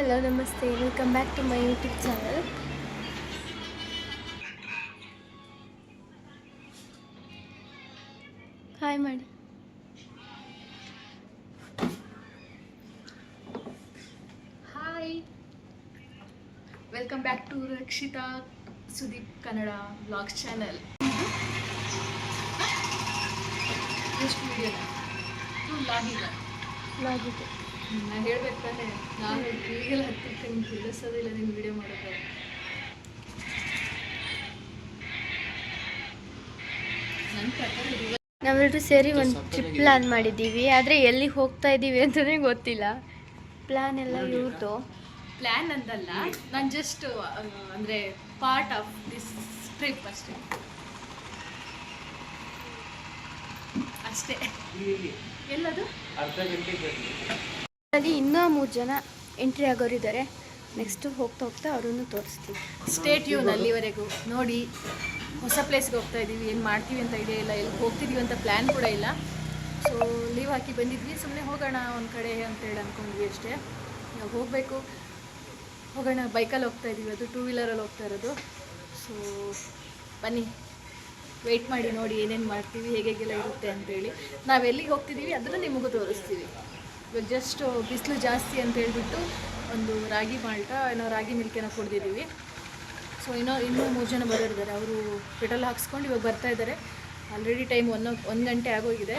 Hello ನಮಸ್ತೆ, welcome back to my YouTube channel. Hi ಮಾಡಿ. Hi, welcome back to Rakshita Sudeep Kannada vlogs channel. ಎಷ್ಟು ವಿಡಿಯೋನ ಲಾಗಿದೆ ನಾನು ಹೇಳ್ಬೇಕು ತಾನೆ, ನಾನು ಈಗೆಲ್ಲ ಹತ್ತಿರಕ್ಕೆ ನಿಮ್ಗೆ ತಿಳಿಸೋದಿಲ್ಲ ನಿಮ್ಮ ವಿಡಿಯೋ ಮಾಡೋದು. ನನ್ನ ಪ್ರಕಾರ ನಾವೆಲ್ಲರೂ ಸೇರಿ ಒಂದು ಟ್ರಿಪ್ ಪ್ಲ್ಯಾನ್ ಮಾಡಿದ್ದೀವಿ. ಆದರೆ ಎಲ್ಲಿಗೆ ಹೋಗ್ತಾ ಇದ್ದೀವಿ ಅಂತಲೇ ಗೊತ್ತಿಲ್ಲ. ಪ್ಲ್ಯಾನ್ ಎಲ್ಲ ಇವ್ರದ್ದು. ಪ್ಲ್ಯಾನ್ ಅಂತಲ್ಲ, ನಾನು ಜಸ್ಟ್ ಅಂದರೆ ಪಾರ್ಟ್ ಆಫ್ ದಿಸ್ ಟ್ರಿಪ್ ಅಷ್ಟೇ. ಎಲ್ಲದು ಅಲ್ಲಿ ಇನ್ನೂ 3 ಜನ ಎಂಟ್ರಿ ಆಗೋರಿದ್ದಾರೆ. ನೆಕ್ಸ್ಟು ಹೋಗ್ತಾ ಹೋಗ್ತಾ ಅವರನ್ನು ತೋರಿಸ್ತೀವಿ. Stay tune. ಅಲ್ಲಿವರೆಗೂ ನೋಡಿ, ಹೊಸ ಪ್ಲೇಸ್ಗೆ ಹೋಗ್ತಾ ಇದ್ದೀವಿ. ಏನು ಮಾಡ್ತೀವಿ ಅಂತ ಐಡಿಯಾ ಇಲ್ಲ, ಎಲ್ಲಿ ಹೋಗ್ತಿದ್ದೀವಿ ಅಂತ ಪ್ಲ್ಯಾನ್ ಕೂಡ ಇಲ್ಲ. ಸೊ ಲೀವ್ ಹಾಕಿ ಬಂದಿದ್ವಿ, ಸುಮ್ಮನೆ ಹೋಗೋಣ ಒಂದು ಕಡೆ ಅಂತೇಳಿ ಅಂದ್ಕೊಂಡ್ವಿ ಅಷ್ಟೇ. ಇವಾಗ ಹೋಗಬೇಕು, ಹೋಗೋಣ. ಬೈಕಲ್ಲಿ ಹೋಗ್ತಾ ಇದ್ದೀವಿ, ಅದು 2 ವೀಲರಲ್ಲಿ ಹೋಗ್ತಾ ಇರೋದು. ಸೊ ಬನ್ನಿ, ವೆಯ್ಟ್ ಮಾಡಿ, ನೋಡಿ ಏನೇನು ಮಾಡ್ತೀವಿ, ಹೇಗೆಲ್ಲ ಇರುತ್ತೆ ಅಂತೇಳಿ. ನಾವು ಎಲ್ಲಿಗೆ ಹೋಗ್ತಿದ್ದೀವಿ ಅದನ್ನು ನಿಮಗೂ ತೋರಿಸ್ತೀವಿ. ಇವಾಗ ಜಸ್ಟ್ ಬಿಸಿಲು ಜಾಸ್ತಿ ಅಂತ ಹೇಳ್ಬಿಟ್ಟು ಒಂದು ರಾಗಿ ಮಾಲ್ಟ ರಾಗಿ ಮಿಲ್ಕೇನೋ ಕುಡ್ದಿದ್ದೀವಿ. ಸೊ ಇನ್ನೂ 3 ಜನ ಬರೋರಿದ್ದಾರೆ. ಅವರು ಪೆಟ್ರೋಲ್ ಹಾಕ್ಸ್ಕೊಂಡು ಇವಾಗ ಬರ್ತಾ ಇದ್ದಾರೆ. ಆಲ್ರೆಡಿ ಟೈಮ್ 1 ಗಂಟೆ ಆಗೋಗಿದೆ.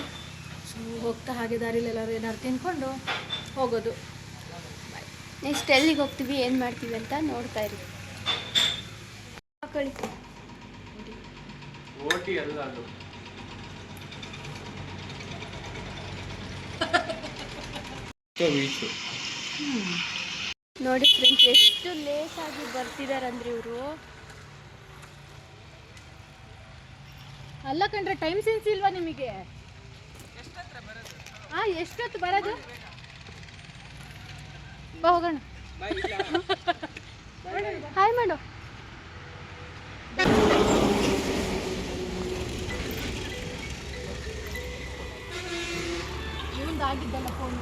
ಸೊ ಹೋಗ್ತಾ ಹಾಗೆ ದಾರಿಲಿ ಎಲ್ಲರೂ ಏನಾದ್ರು ತಿನ್ಕೊಂಡು ಹೋಗೋದು. ನೆಕ್ಸ್ಟ್ ಎಲ್ಲಿಗೆ ಹೋಗ್ತೀವಿ, ಏನು ಮಾಡ್ತೀವಿ ಅಂತ ನೋಡ್ತಾ ಇರಿ. ಹಾಕೊಳ್ಳಿ. ನೋಡಿ ಫ್ರೆಂಡ್ಸ್, ಎಷ್ಟು ಲೇಟ್ ಆಗಿ ಬರ್ತಿದಾರಂದ್ರೆ ಇವರು. ಅಲ್ಲ ಕಂಡ್ರೆ, ಟೈಮ್ ಸೆನ್ಸ್ ಇಲ್ವಾ ನಿಮಗೆ? ಎಷ್ಟೊತ್ತು ಬರೋದು? ಬಾ ಹೋಗೋಣ. ಹಾಯ್ ಮಾಡು. ಆಗಿದ್ದಲ್ಲ ಫೋನ್.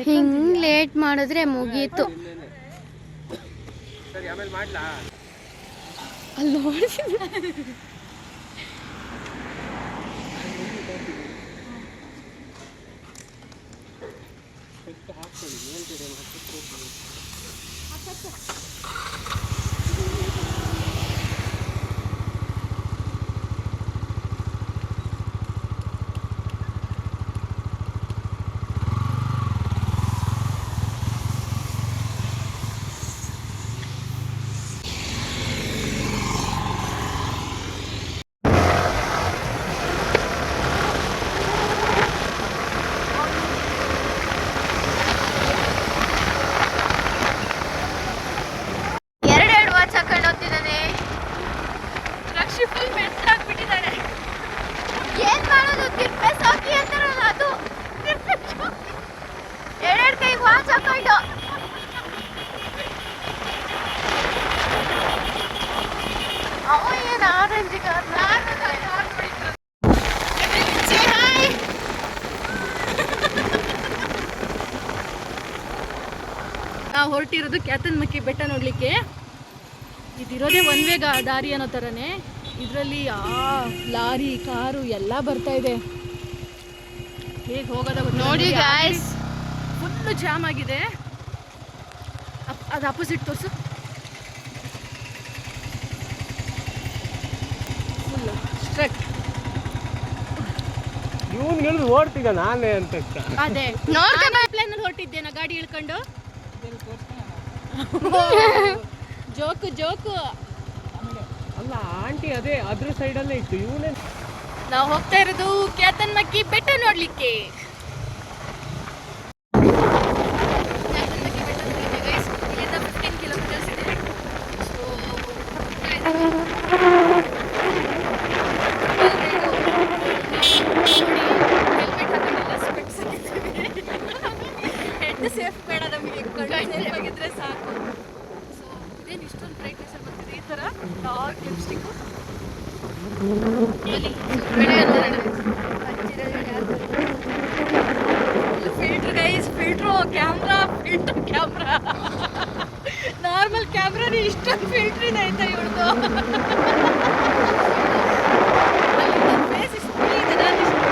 ಹಿಂಗೆ ಲೇಟ್ ಮಾಡಿದ್ರೆ ಮುಗೀತು. ಅಲ್ಲಿ ನೋಡಿ, ಏನ್ ಮಾಡೋದು? ತಿಪ್ಪೆ ಸಾಕಿ ಅಂತಾರಲ್ಲ ಅದು. ಎರಡೆರಡು ಕೈಗೆ ವಾಚ್ ಹಾಕೊಂಡು ಅವ ಏನು ಆರೆಂಜ್ ನಾವು ಹೊರಟಿರೋದು ಕ್ಯಾತನ್ಮಕ್ಕಿ ಬೆಟ್ಟ ನೋಡ್ಲಿಕ್ಕೆ. ಇದಿರೋದೇ ಒನ್ ವೇ ದಾರಿ ಅನ್ನೋ ಥರನೇ. ಇದರಲ್ಲಿ ಲಾರಿ, ಕಾರು ಎಲ್ಲ ಬರ್ತಾ ಇದೆ. ಹೇಗೆ ಹೋಗೋದ ನೋಡಿ ಗಾಯ್ಸ್, ಫುಲ್ಲು ಜಾಮ್ ಆಗಿದೆ. ಅದು ಅಪೋಸಿಟ್ ತೋರಿಸು. Full struck. ಇವನು ಓಡ್ತಿದ್ದ ನಾನೇ ಅಂತ. ಅದೇ ಪ್ಲೇನಲ್ಲಿ ಹೊರಟಿದ್ದೇನ ಗಾಡಿ ಇಳ್ಕೊಂಡು. ಜೋಕು ಅಲ್ಲ ಆಂಟಿ, ಅದೇ ಅದ್ರ ಸೈಡಲ್ಲೇ ಇತ್ತು. ಇವನೇ ನಾವು ಹೋಗ್ತಾ ಇರೋದು ಕ್ಯಾತನ್ಮಕ್ಕಿ ಬೆಟ್ಟ ನೋಡ್ಲಿಕ್ಕೆ. ಇಲ್ಲಿಂದ 15 ಕಿಲೋಮೀಟರ್ಸ್ ಇದೆ. ಹೆಡ್ ಸೇಫ್ ಬೇಡ ನಮಗೆ, ಸೇಫ್ ಆಗಿದ್ರೆ ಸಾಕು. ಸೊ ಇದೇನು ಇಷ್ಟೊಂದು ಬ್ರೈಟ್ನೆಸ್ ಬರ್ತಿದೆ, ಈ ಥರ dark lipstick. Filter guys, filter ಇಷ್ಟೊಂದು ಫಿಲ್ಟ್ರಿನ ಆಯ್ತಾ ಇವ್ರದ್ದು ಫೇಸ್ ಇಷ್ಟು ಬಿಳಿ ಇದೆ, ನಾನು ಇಷ್ಟು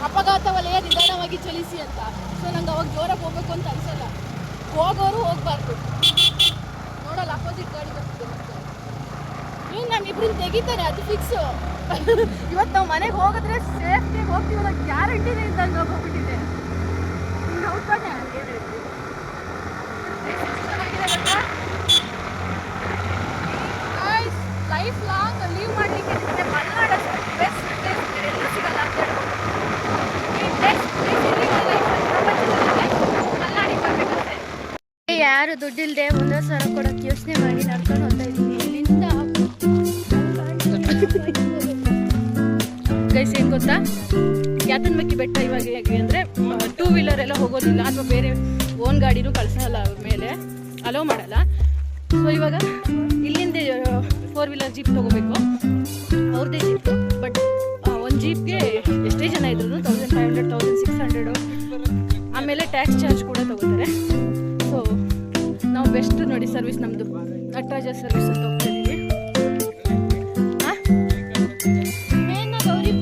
ಅಪಘಾತ ವಲಯ ನಿಧಾನವಾಗಿ ಚಲಿಸಿ ಅಂತ. ಸೊ ನಂಗೆ ಅವಾಗ ಜೋರಾಗಿ ಹೋಗ್ಬೇಕು ಅಂತ ಅನ್ಸಲ್ಲ, ಹೋಗೋರು ಹೋಗ್ಬಾರ್ದು. ನೋಡಲ್ಲ ಅಪೋಸಿಟ್ ಗಾಡಿ ಬರ್ತಿದೆ ಮತ್ತೆ ಏನು ನಾನು ಇಬ್ಬರನ್ನ ತೆಗಿತಾರೆ, ಅದು ಫಿಕ್ಸು. ಇವತ್ತು ನಾವು ಮನೆಗೆ ಹೋಗಿದ್ರೆ ಸೇಫ್ಟಿ ಹೋಗ್ತೀವಲ್ಲ ಗ್ಯಾರಂಟಿನೇ ಇದ್ದಂಗೆ ಹೋಗ್ಬಿಟ್ಟಿದೆ. ಹಿಂಗೆ ಔಟ್ಪಟ್ಟೆ ಲೈಫ್ ಲಾಂಗ್ ಲೀವ್ ಮಾಡಲಿಕ್ಕೆ ಮಲ್ನಾಡ್ ಬೆಸ್ಟ್ ಪ್ಲೇಸ್ ಎಲ್ಲೂ ಸಿಗಲ್ಲ ಅಂತ ಹೇಳ್ಬೋದು. ಈ ಬೆಸ್ಟ್ ಪ್ಲೇಸ್ ಮಲ್ನಾಡಿಗೆ ಬರಬೇಕಂತೆ. ಯಾರು ದುಡ್ಡಿಲ್ಲದೆ 1,000 ಕೊಡೋಕೆ ಯೋಚನೆ ಮಾಡಿ ನಡ್ಕೊಂಡು ಹೋಗ್ತಾ ಇದ್ದೀನಿ ಇಲ್ಲಿಂದ. ಗೈಸ್ ಏನು ಗೊತ್ತಾ, ಕ್ಯಾತನ್ಮಕ್ಕಿ ಬೆಟ್ಟ ಇವಾಗ ಹೇಗೆ ಅಂದರೆ 2 ವೀಲರ್ ಎಲ್ಲ ಹೋಗೋದಿಲ್ಲ, ಅಥವಾ ಬೇರೆ ಓನ್ ಗಾಡಿನೂ ಕಳಿಸಲ್ಲ, ಅವ್ರ ಮೇಲೆ ಅಲೋ ಮಾಡಲ್ಲ. ಸೊ ಇವಾಗ ಇಲ್ಲಿಂದ 4 ವೀಲರ್ ಜೀಪ್ ತೊಗೋಬೇಕು, ಅವ್ರದ್ದೇ ಜೀಪ್. ಬಟ್ ಒಂದು ಜೀಪ್ಗೆ ಎಷ್ಟೇ ಜನ ಇದ್ರು 1500 1600, ಆಮೇಲೆ ಟ್ಯಾಕ್ಸ್ ಚಾರ್ಜ್ ಕೂಡ ತೊಗೋತಾರೆ. ಸೊ ನಾವು ಬೆಸ್ಟ್ ನೋಡಿ ಸರ್ವಿಸ್ ನಮ್ಮದು ನಟರಾಜ ಸರ್ವಿಸ್ ಅಂತ ಹೋಗ್ತಾ ಇದ್ದೀವಿ.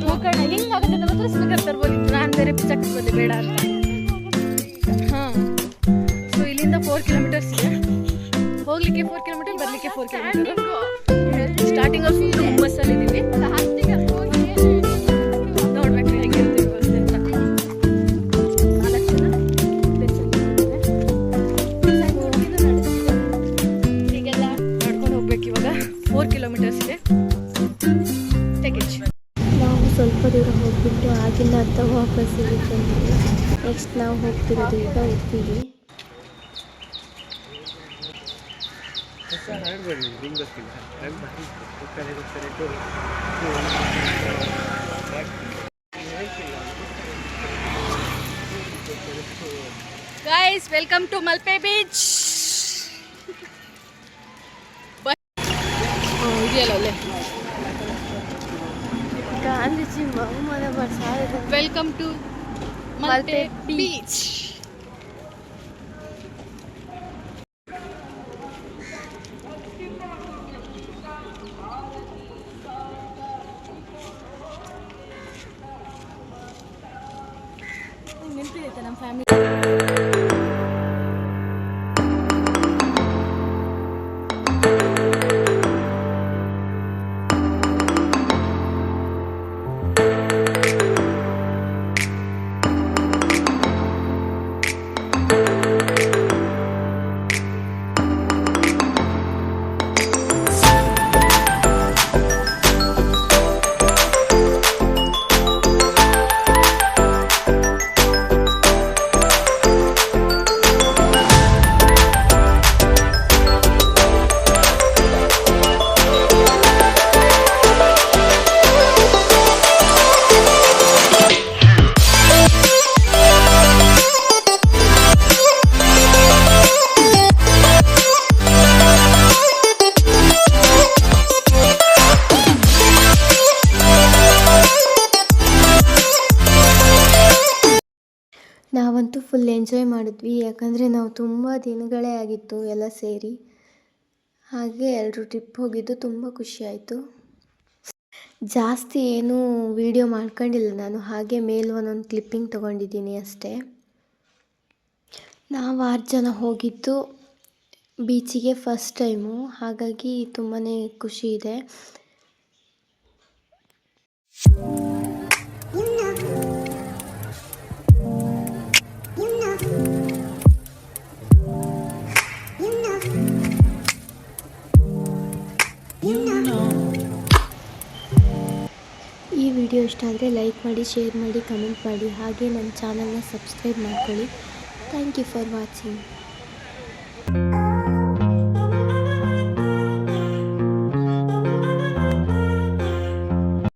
ಹೋಗೋಣ ಹಿಂಗಾಗುತ್ತೆ, ನಮ್ಮ ಹತ್ರ ಸ್ಪೀಕರ್ ತರ್ಬೋದಿತ್ತು, ನಾನು ಬೇರೆ ಪಿಚ್ಚಕ್ಕೆ ಬಂದೆ ಬೇಡ ಅಂತ. ಹಾಂ, ಸೊ ಇಲ್ಲಿಂದ 4 ಕಿಲೋಮೀಟರ್ಸ್ ಇದೆ, ಹೋಗ್ಲಿಕ್ಕೆ 4 ಕಿಲೋಮೀಟರ್, ಬರಲಿಕ್ಕೆ 4 ಕಿಲೋಮೀಟರ್. ಸ್ಟಾರ್ಟಿಂಗ್ ಅಲ್ಲಿ ಫುಲ್ ಹುಮ್ಮಸ್ಸಲ್ಲಿ ಇದ್ದೀವಿ, ನೋಡ್ಬೇಕು ಹೇಗಿರುತ್ತೆ ವ್ಯವಸ್ಥೆ ಅಂತ. 4 ಜನ ಹೀಗೆಲ್ಲ ನಡ್ಕೊಂಡು ಹೋಗ್ಬೇಕು. ಇವಾಗ 4 ಕಿಲೋಮೀಟರ್ಸ್ ಇದೆ. ನಾವು ಸ್ವಲ್ಪ ದೂರ ಹೋಗ್ಬಿಟ್ಟು ಆಗಿಲ್ಲ ಅಂತ ವಾಪಸ್ ಇಲ್ಲಿಗೆ. ನೆಕ್ಸ್ಟ್ ನಾವು ಹೋಗ್ತಿರೋದು ಈಗ ಉಡುಪಿಗೆ. Guys welcome to Malpe beach. ಇದೆಯಲ್ಲ ಅಲ್ಲೇ ಗಾಂಧೀಜಿ ಬಹುಮಾನ welcome to Malpe beach. Full enjoy ಮಾಡಿದ್ವಿ, ಯಾಕಂದರೆ ನಾವು ತುಂಬ ದಿನಗಳೇ ಆಗಿತ್ತು ಎಲ್ಲ ಸೇರಿ. ಹಾಗೆ ಎಲ್ಲರೂ ಟ್ರಿಪ್ ಹೋಗಿದ್ದು ತುಂಬ ಖುಷಿಯಾಯಿತು. ಜಾಸ್ತಿ ಏನೂ ವಿಡಿಯೋ ಮಾಡ್ಕೊಂಡಿಲ್ಲ ನಾನು, ಹಾಗೆ ಮೇಲೆ ಒಂದೊಂದು ಕ್ಲಿಪ್ಪಿಂಗ್ ತೊಗೊಂಡಿದ್ದೀನಿ ಅಷ್ಟೇ. ನಾವು 6 ಜನ ಹೋಗಿದ್ದು ಬೀಚಿಗೆ ಫಸ್ಟ್ ಟೈಮು, ಹಾಗಾಗಿ ತುಂಬಾ ಖುಷಿ ಇದೆ. ಈ ವಿಡಿಯೋ ಇಷ್ಟ ಆದರೆ ಲೈಕ್ ಮಾಡಿ, ಶೇರ್ ಮಾಡಿ, ಕಮೆಂಟ್ ಮಾಡಿ, ಹಾಗೆ ನನ್ನ ಚಾನಲ್ನ ಸಬ್ಸ್ಕ್ರೈಬ್ ಮಾಡ್ಕೊಳ್ಳಿ. Thank you for watching.